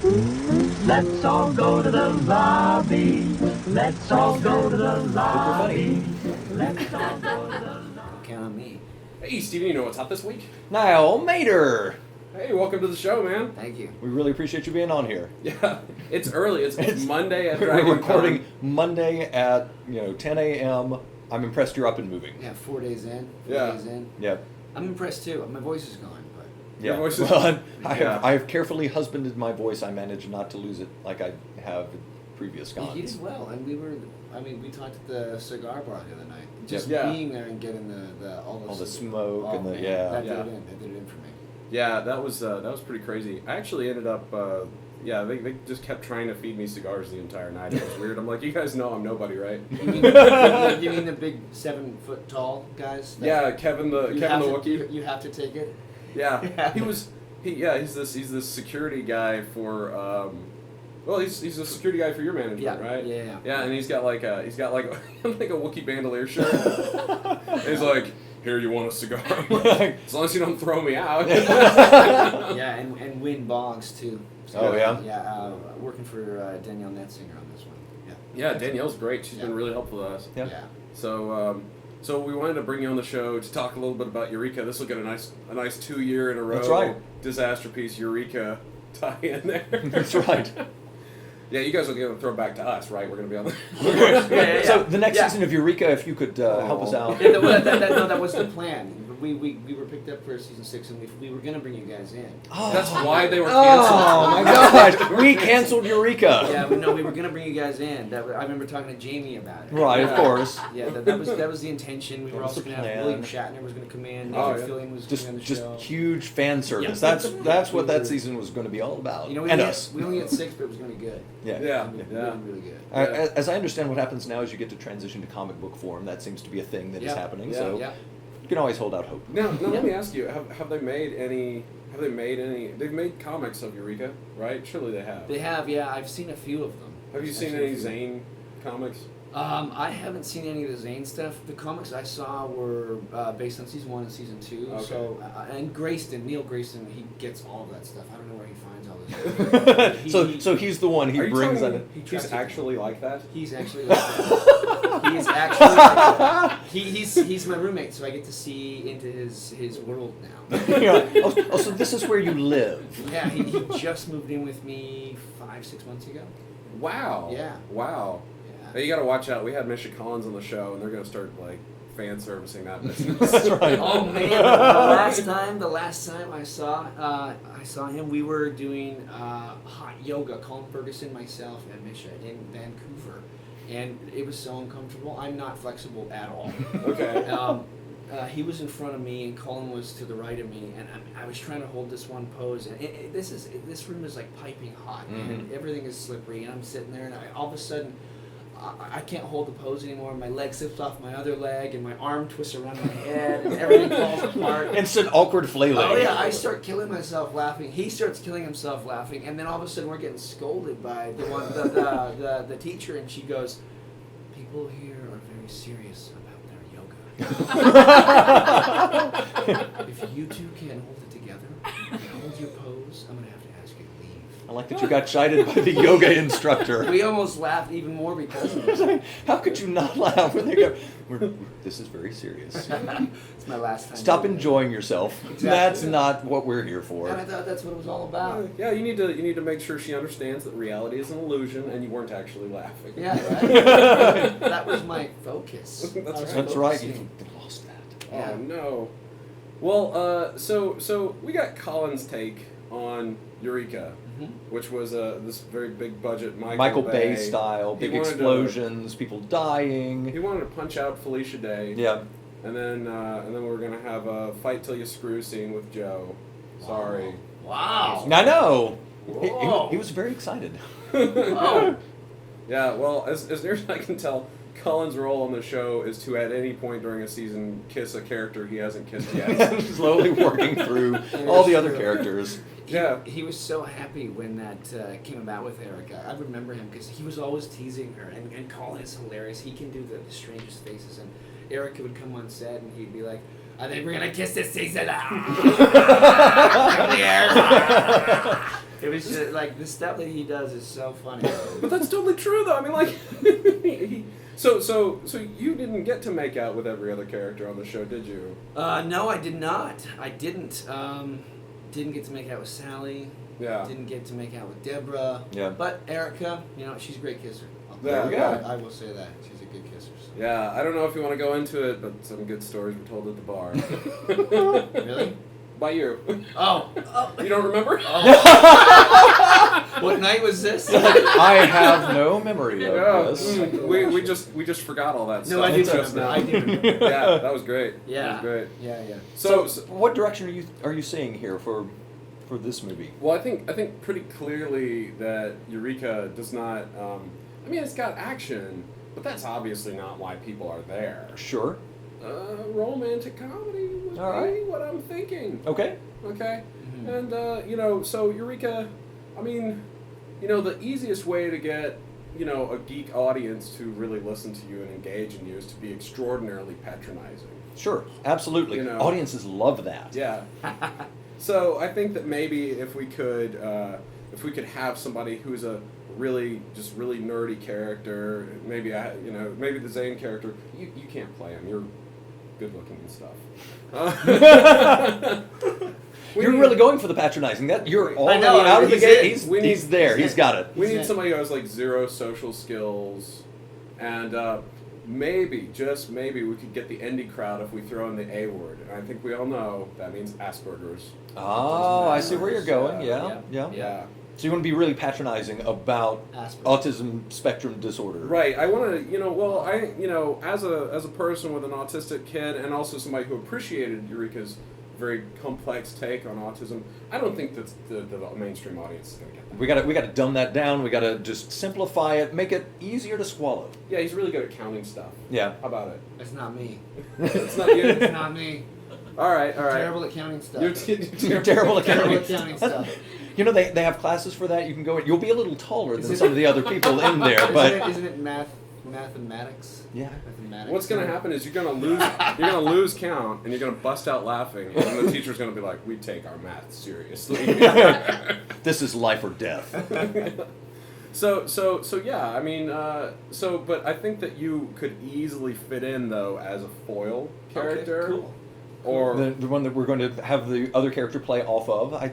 Let's all go to the lobby. Let's all go to the lobby. Let's all go to the lobby. Count on me. Hey, Steven, you know what's up this week? Niall Matter. Hey, welcome to the show, man. Thank you. We really appreciate you being on here. Yeah, it's early. It's Monday at We're Dragon recording Con. Monday at 10 a.m. I'm impressed you're up and moving. Yeah, 4 days in. Yeah. Days in. Yep. I'm impressed too. My voice is gone, but Your voice is- Well, I Yeah. have carefully husbanded my voice. I managed not to lose it like I have in previous cons. you did well. And we talked at the cigar bar the other night. Just Yeah. being there and getting all the smoke and the man, yeah. That Yeah. did it in. That did it in for me. Yeah, that was pretty crazy. I actually ended up. They just kept trying to feed me cigars the entire night. It was weird. I'm like, you guys know I'm nobody, right? You mean the big 7 foot tall guys? Yeah, Kevin the Wookiee. You have to take it. Yeah, he's this security guy for. He's a security guy for your management, Yeah, right? yeah. Yeah, and he's got like a Wookiee bandolier shirt. And he's like, here, you want a cigar? I'm like, as long as you don't throw me out. Yeah, and win Boggs too. So, Oh, yeah? Yeah, working for Danielle Netzinger on this one. Yeah. Yeah, Danielle's great. She's been Yeah. really helpful to us. Yeah. Yeah. So we wanted to bring you on the show to talk a little bit about Eureka. This will get a nice 2 year in a row. That's right. Disasterpiece Eureka tie in there. That's right. Yeah, you guys will get a throw back to us, right? We're gonna be on the. Yeah. So the next Yeah. season of Eureka, if you could help us out. Yeah, that was the plan. We were picked up for season 6, and we were gonna bring you guys in. That's why they were canceled. Oh my gosh! We canceled Eureka. Yeah, we were gonna bring you guys in. I remember talking to Jamie about it. Right, Yeah. of course. Yeah, that was the intention. We were That was also the gonna have plan. William Shatner was gonna come in. Oh, Nathan yeah. Fillion was gonna be on the Just show. huge fan service. Yeah. That's what that season was going to be all about. We and only us. we only had 6, but it was gonna be good. Yeah. Yeah. Really good. As I understand, what happens now is you get to transition to comic book form. That seems to be a thing that is Yeah. happening. Yeah. So Yeah. you can always hold out hope. Now let me ask you: Have they made any? Have they made any? They've made comics of Eureka, right? Surely they have. They have, yeah. I've seen a few of them. Have you seen Actually, any a few. Zane comics? I haven't seen any of the Zane stuff. The comics I saw were based on season 1 and season 2. Okay. So, and Neil Grayston, he gets all of that stuff. I don't know where he finds all this. So he's the one Are he you brings telling on me it. he's actually like that? He's actually like that. He is actually like that. He's my roommate, so I get to see into his world now. Yeah. Oh, so this is where you live. Yeah, he just moved in with me 5-6 months ago. Wow. Yeah. Wow. Yeah. Hey, you got to watch out. We had Misha Collins on the show, and they're going to start like fan servicing that business. That's right. Oh man! The last time I saw him, we were doing hot yoga. Colin Ferguson, myself, and Misha in Vancouver, and it was so uncomfortable. I'm not flexible at all. Okay. He was in front of me, and Colin was to the right of me, and I was trying to hold this one pose. And this room is like piping hot, and everything is slippery. And I'm sitting there, and all of a sudden, I can't hold the pose anymore. My leg slips off my other leg, and my arm twists around my head, and everything falls apart. Instant awkward flailing. Oh yeah, I start killing myself laughing. He starts killing himself laughing, and then all of a sudden we're getting scolded by the teacher, and she goes, "People here are very serious about their yoga. If you two can't hold it together and hold your pose, I'm gonna have to ask you to leave." I like that you got chided by the yoga instructor. We almost laughed even more because of it. How could you not laugh when they go, this is very serious. It's my last time. Stop doing it. enjoying yourself. Exactly. That's not what we're here for. And I thought that's what it was all about. Yeah, you need to make sure she understands that reality is an illusion, and you weren't actually laughing. Yeah, right? That was my focus. That's I was right. That's right. focusing. You've lost that. Yeah. Oh no. Well, so we got Colin's take on Eureka, which was this very big budget Michael Bay style, He big wanted to- explosions, people dying. He wanted to punch out Felicia Day. Yeah. And then we're gonna have a fight till you screw scene with Joe. Sorry. Wow. I know. Whoa. He was very excited. Oh. Yeah. Well, as near as I can tell, Colin's role on the show is to at any point during a season kiss a character he hasn't kissed yet. Slowly working through all the other characters. Yeah. He was so happy when that came about with Erica. I remember him because he was always teasing her, and Colin is hilarious. He can do the strangest faces, and Erica would come on set and he'd be like, "I think we're gonna kiss this season." It was just, like the stuff that he does is so funny. But that's totally true, though. I mean, like, so you didn't get to make out with every other character on the show, did you? No, I did not. I didn't. Didn't get to make out with Sally. Yeah. Didn't get to make out with Deborah. Yeah. But Erica, she's a great kisser. There we go. I will say that. She's a good kisser. So. Yeah, I don't know if you want to go into it, but some good stories were told at the bar. Really? By you. Oh. You don't remember? What night was this? I have no memory of Yeah, this. we just forgot all that stuff. No, I do just remember. now. I do remember. Yeah, that was great. Yeah. That was great. Yeah. So, What direction are you seeing here for this movie? well, I think pretty clearly that Eureka does not. I mean, it's got action, but that's obviously not why people are there. Sure. Romantic comedy would All right. be what I'm thinking. Okay. Okay, Mhm. and so Eureka, I mean, the easiest way to get a geek audience to really listen to you and engage in you is to be extraordinarily patronizing. Sure. Absolutely. Audiences love that. Yeah. So I think that maybe if we could have somebody who's a really nerdy character, maybe maybe the Zane character, you can't play him. You're good looking and stuff. You're really going for the patronizing. That you're already know, out of the he's gate. it. He's there. He's got it. We need somebody who has like zero social skills, and maybe, just maybe, we could get the indie crowd if we throw in the A word. And I think we all know that means Asperger's. Oh, I see where you're going. Yeah. Yeah. So you want to be really patronizing about Asperger's. autism spectrum disorder. Right. I want to, as a person with an autistic kid and also somebody who appreciated Eureka's very complex take on autism, I don't think that the mainstream audience is going to get that. We got to dumb that down. We got to just simplify it, make it easier to swallow. Yeah, he's really good at counting stuff. Yeah. How about it? It's not me. It's not you. It's not me. All right. Terrible at counting stuff. You're Terrible at Terrible counting. at counting stuff. They have classes for that. You can go. You'll be a little taller than some of the other people in there, but Isn't it mathematics? yeah. Mathematics. What's going to happen is you're going to lose count, and you're going to bust out laughing, and the teacher's going to be like, "We take our math seriously." This is life or death. So yeah, I mean, but I think that you could easily fit in though as a foil character, Okay, cool. or The one that we're going to have the other character play off of. I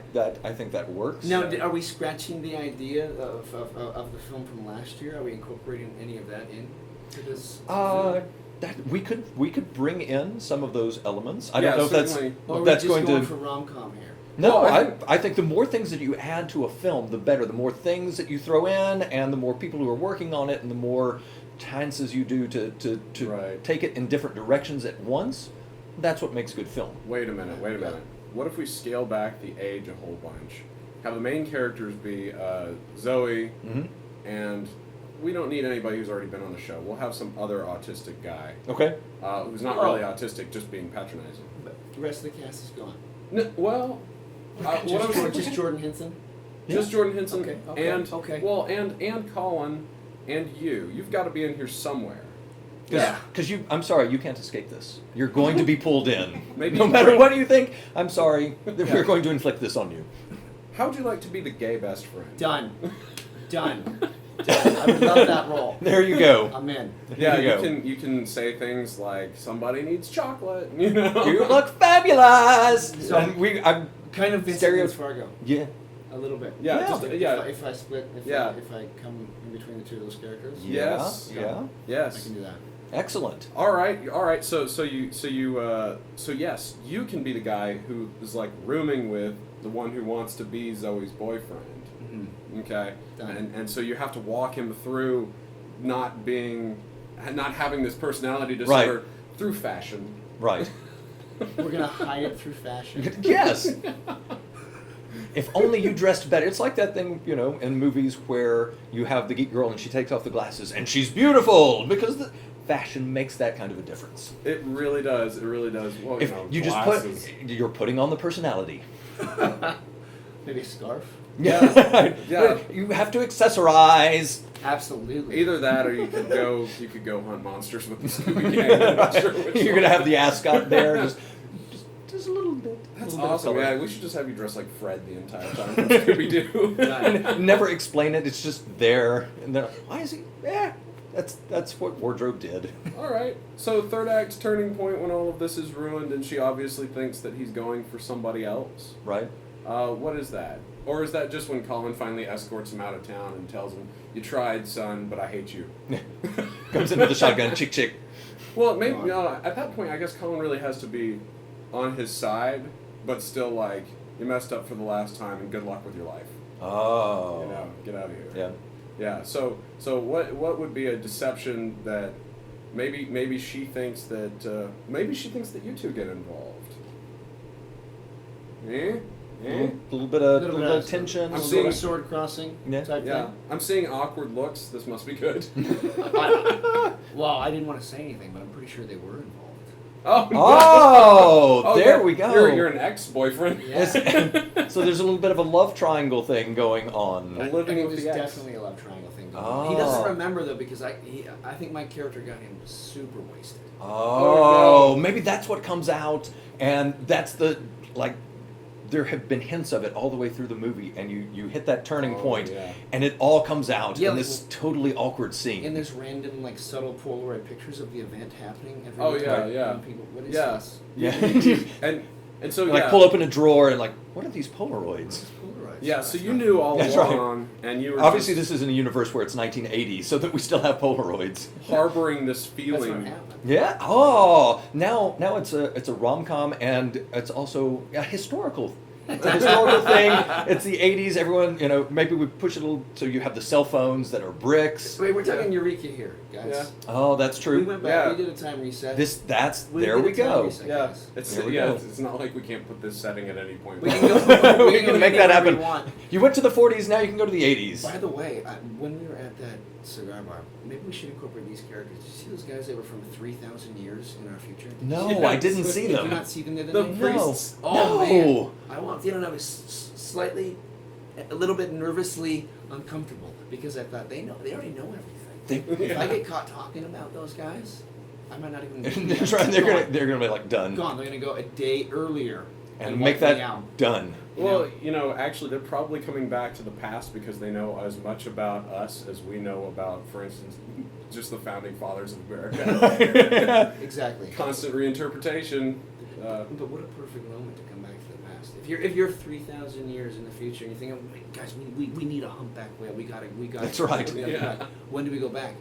think that works. Now, are we scratching the idea of the film from last year? Are we incorporating any of that into this? That we could bring in some of those elements. I Yeah, don't know if certainly. Or are that's we just going for to. rom-com here? No, Well, I think the more things that you add to a film, the better. The more things that you throw in, and the more people who are working on it, and the more chances you do to Right. take it in different directions at once. That's what makes good film. Wait a minute. What if we scale back the age a whole bunch? Have the main characters be Zoe, Mm-hmm. and we don't need anybody who's already been on the show. We'll have some other autistic guy Okay. who's not really autistic, just being patronizing. But the rest of the cast is gone. No, well, Just Jordan Henson? just Jordan Henson Okay, and okay. well, and Colin and you. You've got to be in here somewhere. Because I'm sorry, you can't escape this. You're going to be pulled in. Maybe no you matter might. what you think, I'm sorry. We're going to inflict this on you. How would you like to be the gay best friend? Done. I would love that role. There you go. I'm in. Yeah, There you go. you can say things like somebody needs chocolate. You know. You look fabulous. So- And I'm Kind of Vincent Stereo- Vince Fargo. yeah. A little bit. Yeah, Yeah. just If I split, if Yeah. I come in between the two of those characters, Yes. Yeah. I Yes. can do that. Excellent. All right. So yes, you can be the guy who is like rooming with the one who wants to be Zoe's boyfriend. Mm-hmm. Okay, Done. and so you have to walk him through not having this personality Right. disorder through fashion. Right. We're gonna hide it through fashion. Yes. If only you dressed better. It's like that thing, in movies where you have the geek girl and she takes off the glasses and she's beautiful because the fashion makes that kind of a difference. It really does. It really does. Well, If you just glasses. you're putting on the personality. Maybe a scarf. Yeah. Yeah. You have to accessorize. Absolutely. Either that, or you could go hunt monsters with the Scooby Gang. I'm not sure which You're one. gonna have the ascot there, just Just a little bit. That's a little bit of awesome. color. Yeah, we should just have you dress like Fred the entire time from Scooby-Doo. And never explain it. It's just there, and then why is he? Yeah, that's what wardrobe did. All right. So third act turning point when all of this is ruined, and she obviously thinks that he's going for somebody else. Right. What is that? Or is that just when Colin finally escorts him out of town and tells him, "You tried, son, but I hate you." Comes in with the shotgun, chick chick. Well, maybe at that point, I guess Colin really has to be on his side, but still like, you messed up for the last time, and good luck with your life. Oh. You know, get out of here. Yeah. Yeah. So what would be a deception that maybe she thinks that you two get involved? A little bit of tension. I'm I'm seeing- seeing sword crossing Yeah. type Yeah. thing. I'm seeing awkward looks. This must be good. Well, I didn't want to say anything, but I'm pretty sure they were involved. Oh. Oh, there yeah. we go. You're an ex-boyfriend. Yeah. So there's a little bit of a love triangle thing going on. A living I mean, with there's the ex. definitely a love triangle thing going Oh. on. He doesn't remember though because I think my character got him super wasted. Oh, Oh, no. maybe that's what comes out, and that's the like. There have been hints of it all the way through the movie, and you hit that turning Oh, point, yeah. and it all comes out Yeah, in like- this totally awkward scene. And there's random like subtle Polaroid pictures of the event happening. Every Oh, week. yeah, And yeah. People, what is Yeah. this? Yeah. And so like yeah. pull open a drawer and like, what are these Polaroids? Polaroids. Yeah, so you knew all That's right. along, and you were Obviously, just this is in a universe where it's 1980, so that we still have Polaroids. harboring this That's what feeling. happened. Yeah. Oh, now it's a rom-com, and it's also a historical. It's a historical thing. It's the 80s. Everyone, maybe we push it a little so you have the cell phones that are bricks. Wait, we're talking Eureka here, guys. Yeah. Oh, that's true. We went back. Yeah. We did a time reset. There did we a time go. reset, Yeah, guys. it's There we yeah. go. It's not like we can't put this setting at any point. We can go. We can make that wherever happen. we want. You went to the 40s, now you can go to the 80s. By the way, when we were at that cigar bar, maybe we should incorporate these characters. Did you see those guys that were from 3,000 years in our future? No, Yes. I didn't see Did you them. not see them the other The night? priests. Oh, No. man. I walked in and I was slightly, a little bit nervously uncomfortable because I thought they already know everything. If I get caught talking about those guys, I might not even. That's right. They're gonna be like done Gone. They're gonna go a day earlier and wipe make me that out. done. Well, actually, they're probably coming back to the past because they know as much about us as we know about, for instance, just the founding fathers of America. Exactly. Constant reinterpretation. But what a perfect moment to come back to the past. If you're 3,000 years in the future and you think, oh, guys, we need a humpback whale. We got. That's right. Yeah. When do we go back?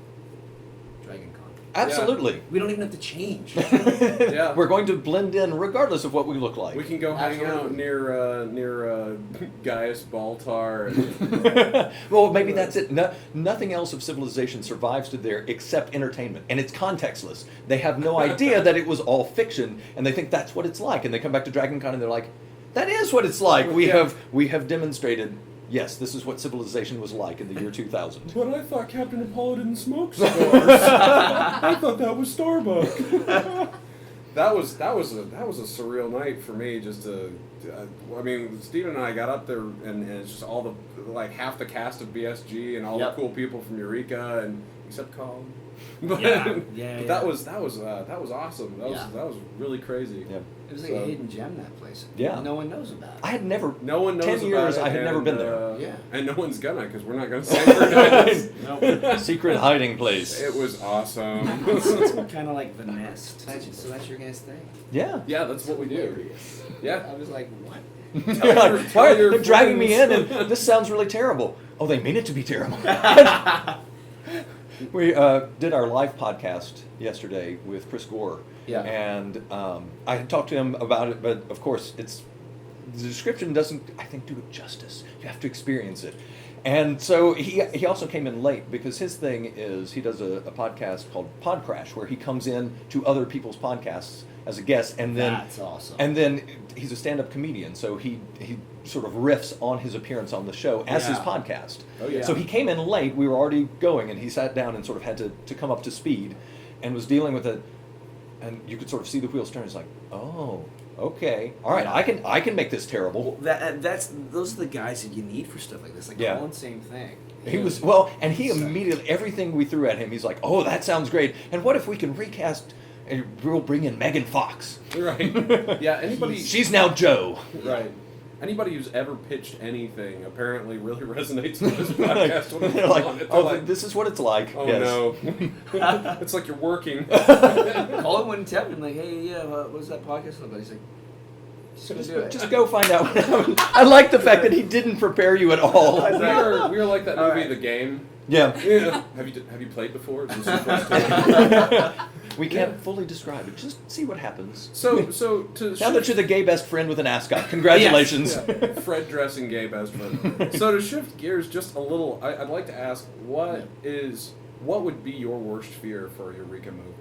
Dragon Con. Absolutely. We don't even have to change. Yeah. We're going to blend in regardless of what we look like. We can go hang out Absolutely. near Gaius Baltar. And, Well, maybe that's it. Nothing else of civilization survives to there except entertainment, and it's contextless. They have no idea that it was all fiction, and they think that's what it's like. And they come back to Dragon Con and they're like, "That is what it's like. We have demonstrated. Yes, this is what civilization was like in the year 2000." but I thought Captain Apollo didn't smoke cigars. I thought that was Starbuck. That was a surreal night for me. Just I mean, Steven and I got up there, and it's just all the half the cast of BSG and all Yep. the cool people from Eureka, and except Colin. But, Yeah. but that was awesome. That Yeah. was really crazy. Yeah. It was like So- a hidden gem, that place. Yeah. No one knows about it. I had never. No one knows 10 about years, it, I had never and, been there. Yeah. And no one's gonna, because we're not gonna say where it is. Nope. Secret hiding place. It was awesome. It's kind of like the nest. So that's your guys' thing. Yeah. Yeah, that's what we do. Hilarious. Yeah. I was like, what? You're like, why tell your they're dragging me in, friends. and this sounds really terrible. Oh, they mean it to be terrible. We did our live podcast yesterday with Chris Gore. Yeah. And I had talked to him about it, but of course, the description doesn't, I think, do it justice. You have to experience it. And so he also came in late because his thing is he does a podcast called Pod Crash where he comes in to other people's podcasts as a guest, and then That's awesome. and then he's a stand-up comedian, so he sort of riffs on his appearance on the show as his Yeah. podcast. Oh, yeah. So he came in late. We were already going, and he sat down and sort of had to come up to speed, and was dealing with it. And you could sort of see the wheels turn. He's like, "Oh, okay, all right, I can make this terrible." Those are the guys that you need for stuff like this. Like Yeah. Colin, same thing. He was well, and he immediately everything we threw at him. He's like, "Oh, that sounds great. And what if we can recast And we'll bring in Megan Fox. Right. Yeah. Anybody. She's now Joe. Right. Anybody who's ever pitched anything apparently really resonates with this podcast. When They're it's like, on. It's oh, like, this is what it's like. oh Yes. no. It's like you're working. Colin wouldn't tell him, like, hey, yeah, what was that podcast about? He's like, just go do it. Just go find out what happened. I like the fact that he didn't prepare you at all. we are like that movie, Alright. The Game. Yeah. Yeah. Have you played before? Is this your first time? We can't fully describe it. Just see what happens. So to Now that you're the gay best friend with an ascot, congratulations. yeah, Fred dressing gay best friend. So to shift gears just a little, I'd like to ask, what would be your worst fear for a Eureka movie?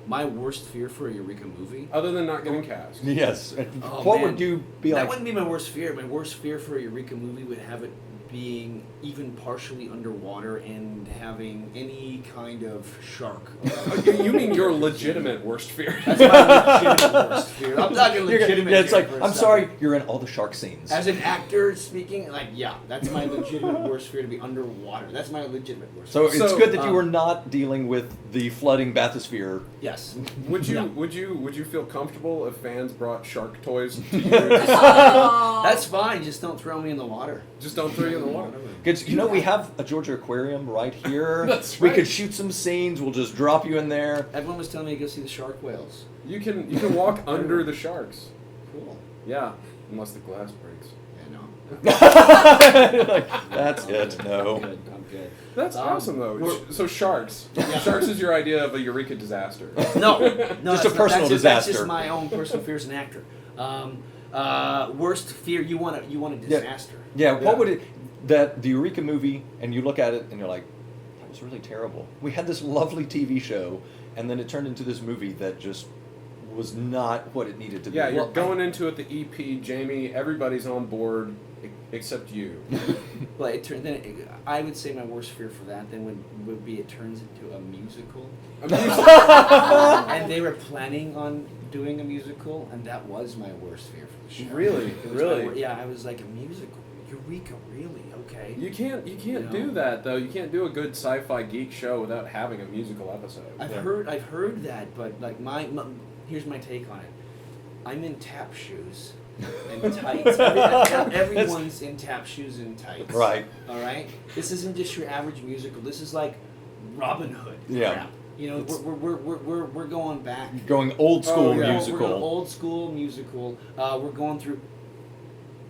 My worst fear for a Eureka movie? Other than not getting cast. Yes. Oh, What man. would you be That like? wouldn't be my worst fear. My worst fear for a Eureka movie would have it being even partially underwater and having any kind of shark. Oh, you mean your legitimate worst fear? That's my legitimate worst fear. I'm talking You're gonna- legitimate. yeah, it's fear like, for a I'm second. sorry, you're in all the shark scenes. As an actor speaking, like, yeah, that's my legitimate worst fear, to be underwater. That's my legitimate worst So fear. it's good that you um, were not dealing with the flooding bathysphere. Yes. Would you Yeah. would you feel comfortable if fans brought shark toys to you? That's fine. Just don't throw me in the water. Just don't throw you in the water. Because, you know, we have a Georgia aquarium right here. That's We right. could shoot some scenes. We'll just drop you in there. Everyone was telling me to go see the shark whales. You can walk under the sharks. Cool. Yeah, unless the glass breaks. Yeah, no. Like, that's it. I'm No. good. I'm good. That's awesome though. we're- So sharks. Yeah. Sharks is your idea of a Eureka disaster. No, Just a that's not- personal that's That's disaster. just my own personal fear as an actor. Worst fear. You want a disaster. Yeah, Yeah. what would it... That the Eureka movie, and you look at it and you're like, that was really terrible. We had this lovely TV show, and then it turned into this movie that just was not what it needed to Yeah, be. you're Well, going into it, the EP, Jamie, everybody's on board except you. But I would say my worst fear for that then would be it turns into a musical. And they were planning on doing a musical, and that was my worst fear for the show. Really? It was Really? yeah, I was like, a musical? Eureka, really? Okay. You can't know? do that though. You can't do a good sci-fi geek show without having a musical episode. I've heard that, but like here's my take on it. I'm in tap shoes and tights. Everyone's in tap shoes and tights. Right. All right. This isn't just your average musical. This is like Robin Hood. Yeah. Crap. You know, we're going back. Going old school yeah. musical. We're going old school musical.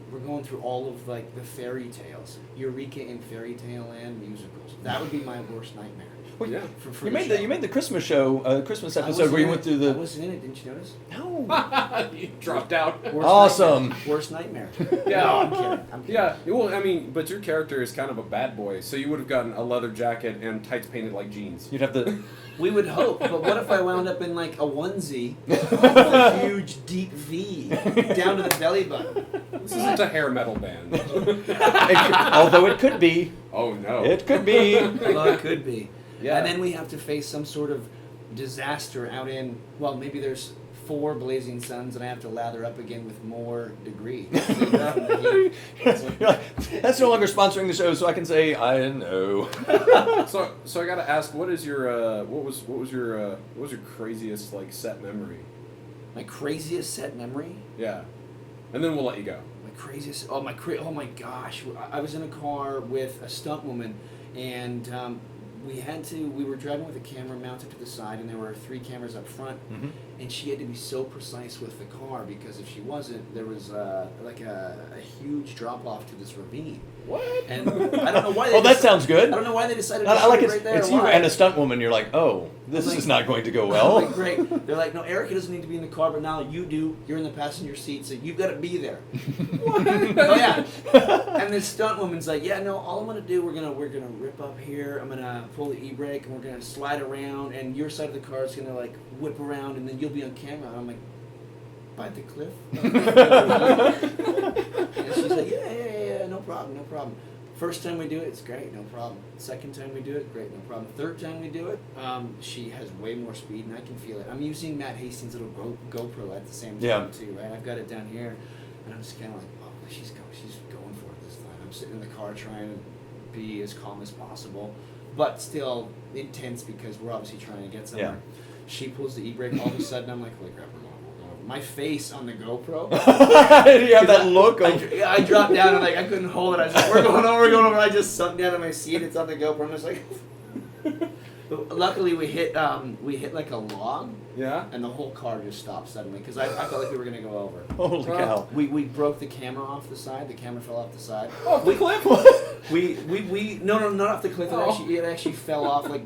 We're going through all of like the fairy tales, Eureka and Fairy Tale Land musicals. That would be my worst nightmare. Well, Yeah. For you the made show. the Christmas show, Christmas I episode wasn't where you in went it. through I the... wasn't in it. Didn't you notice? No. You dropped out. Worst Awesome. Nightmare. Worst nightmare. Yeah. No, I'm kidding. I'm kidding. Yeah, well, I mean, but your character is kind of a bad boy, so you would have gotten a leather jacket and tights painted like jeans. You'd have the... We would hope, but what if I wound up in like a onesie with a huge deep V down to the belly button? This isn't a hair metal band. Although it could be. Oh no. It could be. Well, it could be. Yeah. And then we have to face some sort of disaster out in, well, maybe there's 4 blazing suns and I have to lather up again with more degree. You're like, that's no longer sponsoring the show, so I can say I know. So I gotta ask, what is your what was your craziest like set memory? My craziest set memory? Yeah, and then we'll let you go. My craziest, oh my gosh. I was in a car with a stunt woman and we were driving with a camera mounted to the side and there were 3 cameras up front Mhm. and she had to be so precise with the car because if she wasn't, there was like a huge drop off to this ravine. What? And I don't know why. Well, that sounds good. I don't know why they decided to I shoot like it it. right there. It's you Why? and a stunt woman. You're like, oh, this I'm like- is not going to go I'm well. like, great. They're like, no, Erica doesn't need to be in the car, but now you do. You're in the passenger seat, so you've got to be there. Oh yeah. And this stunt woman's like, yeah, no, all I'm gonna do, we're gonna rip up here. I'm gonna pull the e-brake, and we're gonna slide around, and your side of the car is gonna like whip around, and then you'll be on camera. And I'm like, by the cliff. And she's like, yeah, no problem. First time we do it, it's great, no problem. Second time we do it, great, no problem. Third time we do it, she has way more speed, and I can feel it. I'm using Matt Hastings' little GoPro at the same time Yeah. too, right? I've got it down here, and I'm just kind of like, oh, she's going for it this time. I'm sitting in the car trying to be as calm as possible, but still intense because we're obviously trying to get somewhere. She pulls the e-brake. All of a sudden, I'm like, holy crap, we're going over. My face on the GoPro. You have that look of... I dropped down and like I couldn't hold it. I was like, we're going over, we're going over. I just sunk down in my seat. It's on the GoPro. I'm just like... But luckily, we hit like a log. Yeah. And the whole car just stopped suddenly because I felt like we were going to go over. Holy cow. We broke the camera off the side. The camera fell off the side. Off the cliff? No, not off the cliff. Oh. It actually fell off. Like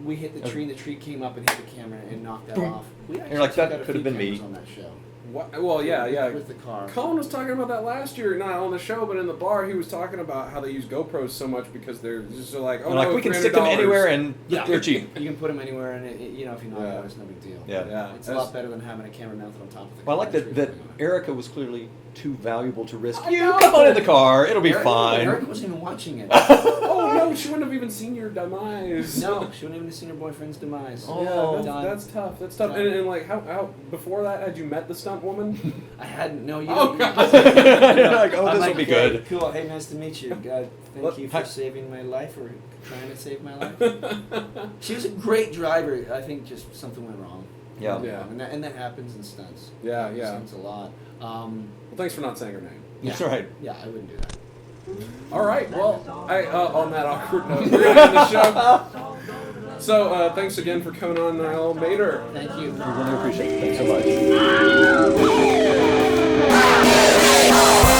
we hit the tree, and the tree came up and hit the camera and knocked that off. We You're like, actually that got a could have few been me. cameras on that show. What? Well, yeah. With the car. Colin was talking about that last year, not on the show, but in the bar. He was talking about how they use GoPros so much because they're just like, oh, They're like, we can stick them anywhere and they're cheap. You can put them anywhere, and if you knock it out, it's no big deal. Yeah. It's a lot better than having a camera mounted on top of the car. Well, I like that Erica was clearly too valuable to risk. I You know. come on in the car, it'll be fine. Erica wasn't even watching it. Oh no, she wouldn't have even seen your demise. No, she wouldn't even have seen her boyfriend's demise. Oh. Yeah, that's tough. That's tough. Done. And like, how before that had you met the stunt woman? I hadn't. No, you. Oh, don't- God. You're like, oh, I'm this will like, be hey, good. Cool. Hey, nice to meet you. God, thank you for saving my life or trying to save my life. She was a great driver. I think just something went wrong. Yeah. Yeah. And that happens in stunts. Yeah. Stunts a lot. Well, thanks for not saying her name. That's right. Yeah, I wouldn't do that. All right. Well, on that awkward note, we're gonna end the show. So, thanks again for coming on, Niall Matter. Thank you. We really appreciate it. Thanks so much.